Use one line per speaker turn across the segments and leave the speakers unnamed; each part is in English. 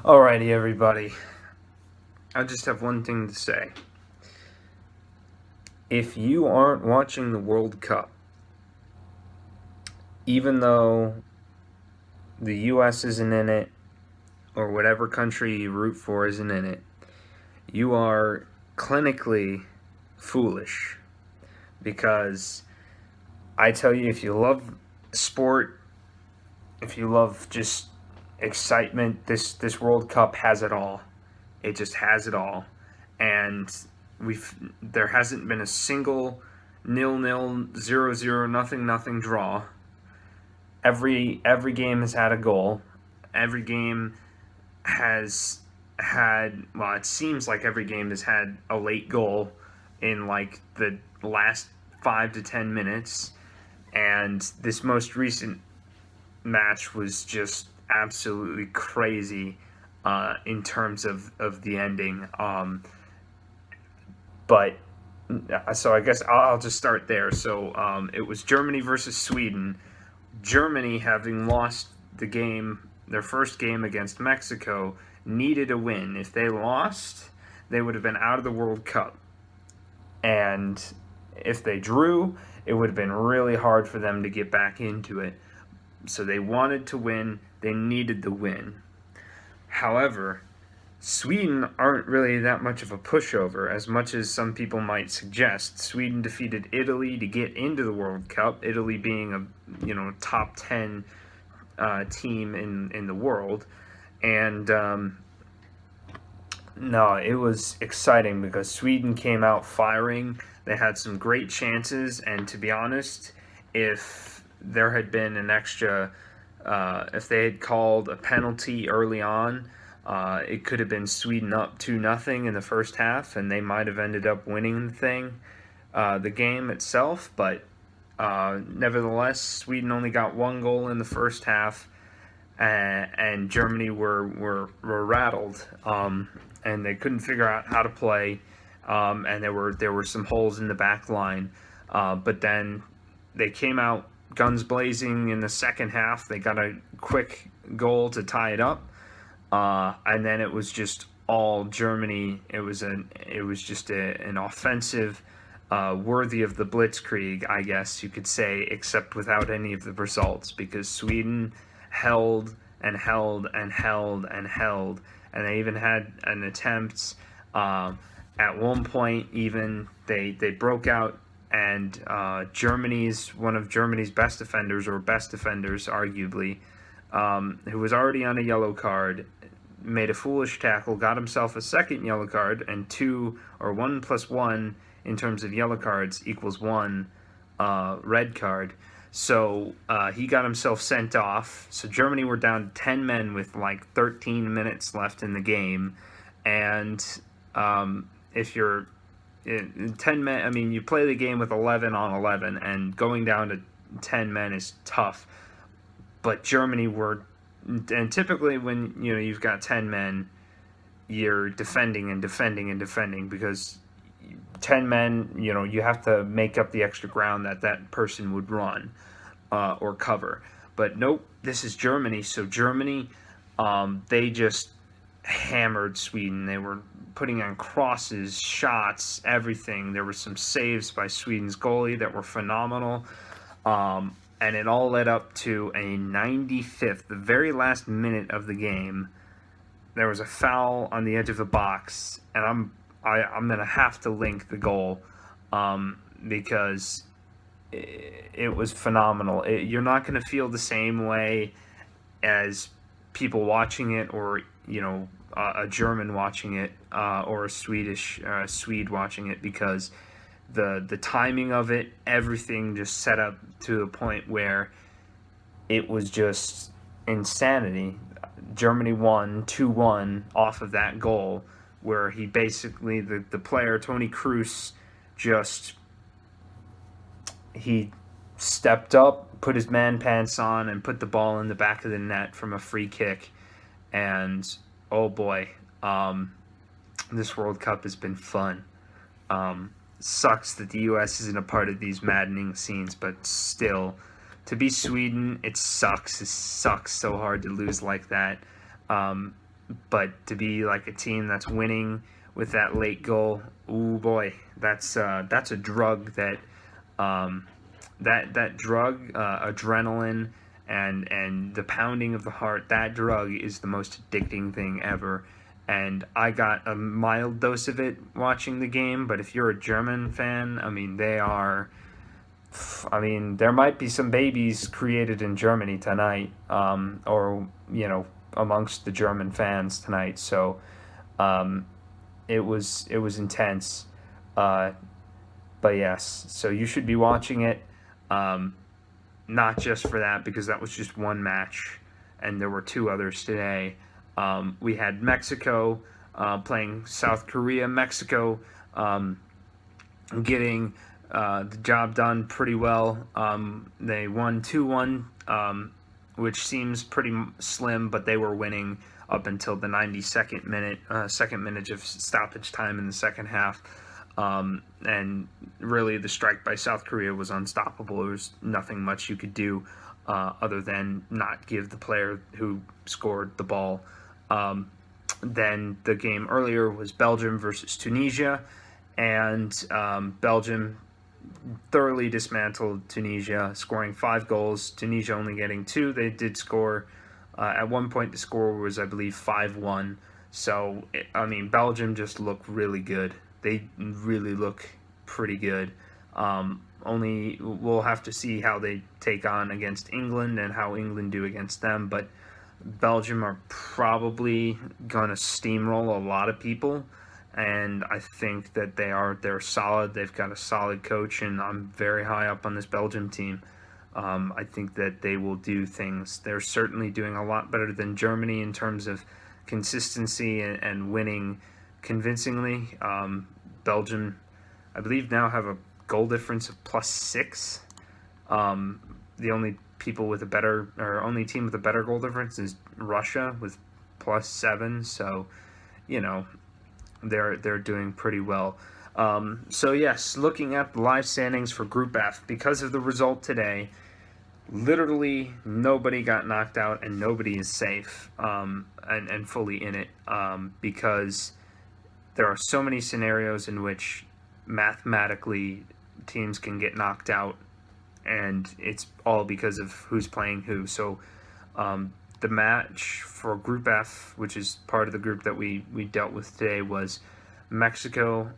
Alrighty, everybody. I just have one thing to say. If you aren't watching the World Cup, even though the US isn't in it, or whatever country you root for isn't in it, you are clinically foolish. Because I tell you, if you love sport, if you love just excitement, this World Cup has it all. It just has it all. And there hasn't been a single 0-0, 0-0, nothing draw. Every game has had a goal. Every game has had, well, it seems like every game has had a late goal in like the last 5 to 10 minutes. And this most recent match was just absolutely crazy in terms of the ending. But so I guess I'll just start there. So it was Germany versus Sweden. Germany, having lost the game, their first game against Mexico, needed a win. If they lost, they would have been out of the World Cup. And if they drew, it would have been really hard for them to get back into it. So they wanted to win. They needed the win. However, Sweden aren't really that much of a pushover, as much as some people might suggest. Sweden defeated Italy to get into the World Cup, Italy being a top 10 team in the world. And no, it was exciting because Sweden came out firing. They had some great chances, and to be honest, if there had been an extra, if they had called a penalty early on, it could have been Sweden up 2-0 in the first half, and they might have ended up winning the game itself. But nevertheless, Sweden only got one goal in the first half, and Germany were rattled, and they couldn't figure out how to play, and there were some holes in the back line. But then they came out guns blazing in the second half. They got a quick goal to tie it up. And then it was just all Germany. It was just an offensive worthy of the Blitzkrieg, I guess you could say, except without any of the results, because Sweden held and held and held and held, and they even had an attempt at one point. Even they broke out, and one of Germany's best defenders, or best defenders arguably, who was already on a yellow card, made a foolish tackle, got himself a second yellow card, and 1 + 1 in terms of yellow cards equals 1 red card. So he got himself sent off. So Germany were down 10 men with like 13 minutes left in the game. And if you're in 10 men, I mean, you play the game with 11 on 11, and going down to 10 men is tough. But Germany were, and typically when you've got 10 men, you're defending and defending and defending, because 10 men, you have to make up the extra ground that person would run or cover. But nope, this is Germany. So Germany, they just hammered Sweden. They were putting on crosses, shots, everything. There were some saves by Sweden's goalie that were phenomenal. And it all led up to a 95th, the very last minute of the game. There was a foul on the edge of the box, and I'm gonna have to link the goal because it was phenomenal. You're not gonna feel the same way as people watching it, or a German watching it, or a Swede watching it, because the timing of it, everything just set up to a point where it was just insanity. Germany won 2-1 off of that goal, where he basically, the player, Tony Kroos, he stepped up, put his man pants on, and put the ball in the back of the net from a free kick. And oh boy, this World Cup has been fun. Sucks that the U.S. isn't a part of these maddening scenes, but still, to be Sweden, it sucks. It sucks so hard to lose like that. but to be like a team that's winning with that late goal, ooh boy, that's a drug that that drug, adrenaline and the pounding of the heart. That drug is the most addicting thing ever. And I got a mild dose of it watching the game. But if you're a German fan, I mean, they are. I mean, there might be some babies created in Germany tonight, or amongst the German fans tonight. So it was intense. Uh, but yes, so you should be watching it, not just for that, because that was just one match, and there were two others today. We had Mexico playing South Korea. Mexico getting the job done pretty well. They won 2-1, which seems pretty slim, but they were winning up until the 92nd minute, second minute of stoppage time in the second half. And really, the strike by South Korea was unstoppable. There was nothing much you could do other than not give the player who scored the ball. Then the game earlier was Belgium versus Tunisia, and Belgium thoroughly dismantled Tunisia, scoring 5 goals. Tunisia only getting 2. They did score. At one point, the score was, I believe, 5-1. So, I mean, Belgium just looked really good. They really look pretty good. Only we'll have to see how they take on against England and how England do against them. But Belgium are probably going to steamroll a lot of people. And I think that they're solid. They've got a solid coach, and I'm very high up on this Belgium team. I think that they will do things. They're certainly doing a lot better than Germany in terms of consistency and winning convincingly. Belgium, I believe, now have a goal difference of +6. The only team with a better goal difference is Russia with +7. So, they're doing pretty well. So yes, looking at the live standings for Group F, because of the result today, literally nobody got knocked out and nobody is safe and fully in it, because there are so many scenarios in which mathematically teams can get knocked out, and it's all because of who's playing who. So the match for Group F, which is part of the group that we dealt with today, was Mexico,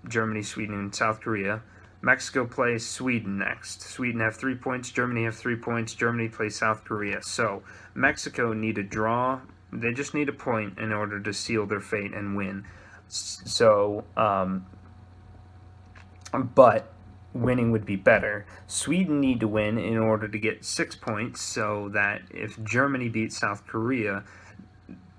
Germany, Sweden, and South Korea. Mexico plays Sweden next. Sweden have 3 points. Germany have 3 points. Germany plays South Korea. So Mexico need a draw. They just need a point in order to seal their fate and win. So, but winning would be better. Sweden need to win in order to get 6 points, so that if Germany beats South Korea,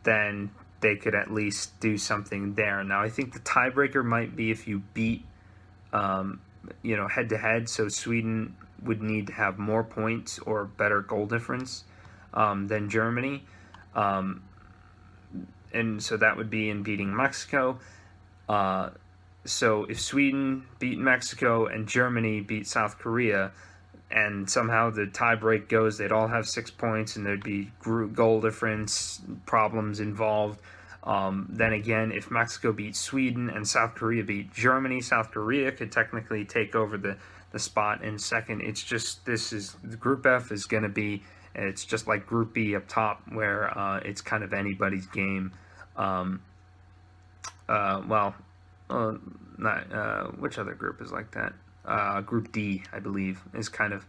then they could at least do something there. Now, I think the tiebreaker might be if you beat, head-to-head, so Sweden would need to have more points or better goal difference than Germany. And so that would be in beating Mexico. So if Sweden beat Mexico and Germany beat South Korea, and somehow the tiebreak goes, they'd all have 6 points, and there'd be goal difference problems involved. Then again, if Mexico beat Sweden and South Korea beat Germany, South Korea could technically take over the spot in second. It's just, Group F is going to be, it's just like Group B up top, where it's kind of anybody's game. Which other group is like that? Group D, I believe, is kind of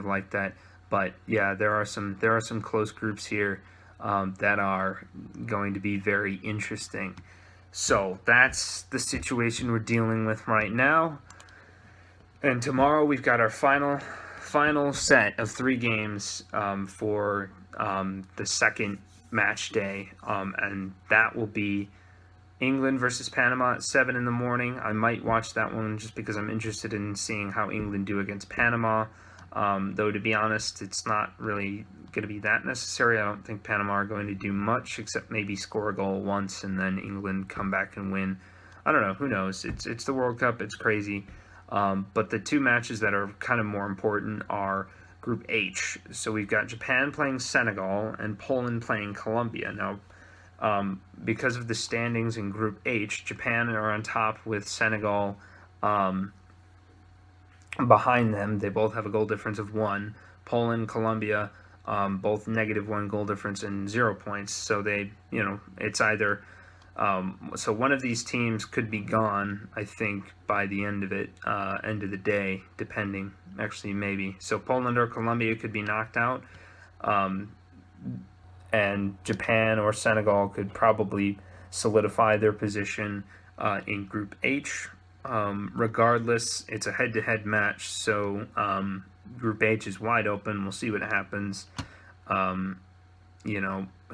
like that. But yeah, there are some close groups here that are going to be very interesting. So that's the situation we're dealing with right now. And tomorrow we've got our final set of 3 games for the second match day, and that will be England versus Panama at 7 in the morning. I might watch that one just because I'm interested in seeing how England do against Panama. Though, to be honest, it's not really going to be that necessary. I don't think Panama are going to do much except maybe score a goal once and then England come back and win. I don't know. Who knows? It's the World Cup. It's crazy. But the 2 matches that are kind of more important are Group H. So we've got Japan playing Senegal and Poland playing Colombia. Now, Because of the standings in Group H, Japan are on top with Senegal behind them. They both have a goal difference of 1. Poland, Colombia, both -1 goal difference and 0 points. So it's either so one of these teams could be gone, I think, by the end of the day, depending. Actually, maybe. So Poland or Colombia could be knocked out, and Japan or Senegal could probably solidify their position in Group H. Regardless, it's a head-to-head match, so Group H is wide open. We'll see what happens. Who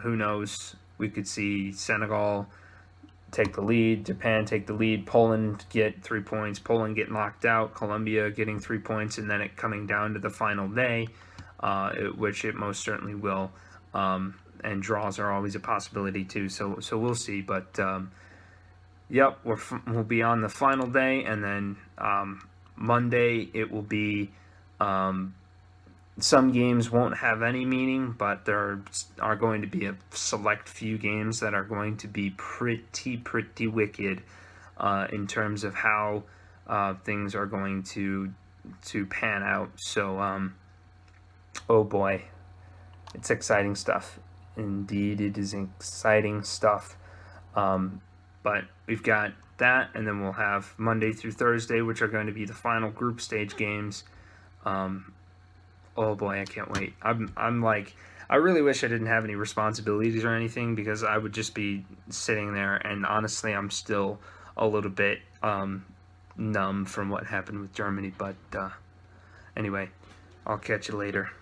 knows? We could see Senegal take the lead, Japan take the lead, Poland get 3 points, Poland get knocked out, Colombia getting 3 points, and then it coming down to the final day, which it most certainly will. And draws are always a possibility too. So we'll see. But yep, we'll be on the final day, and then Monday it will be. Some games won't have any meaning, but there are going to be a select few games that are going to be pretty wicked in terms of how things are going to pan out. So, oh boy, it's exciting stuff. Indeed, it is exciting stuff. But we've got that, and then we'll have Monday through Thursday, which are going to be the final group stage games. Oh boy, I can't wait. I'm like, I really wish I didn't have any responsibilities or anything, because I would just be sitting there, and honestly, I'm still a little bit numb from what happened with Germany. But anyway, I'll catch you later.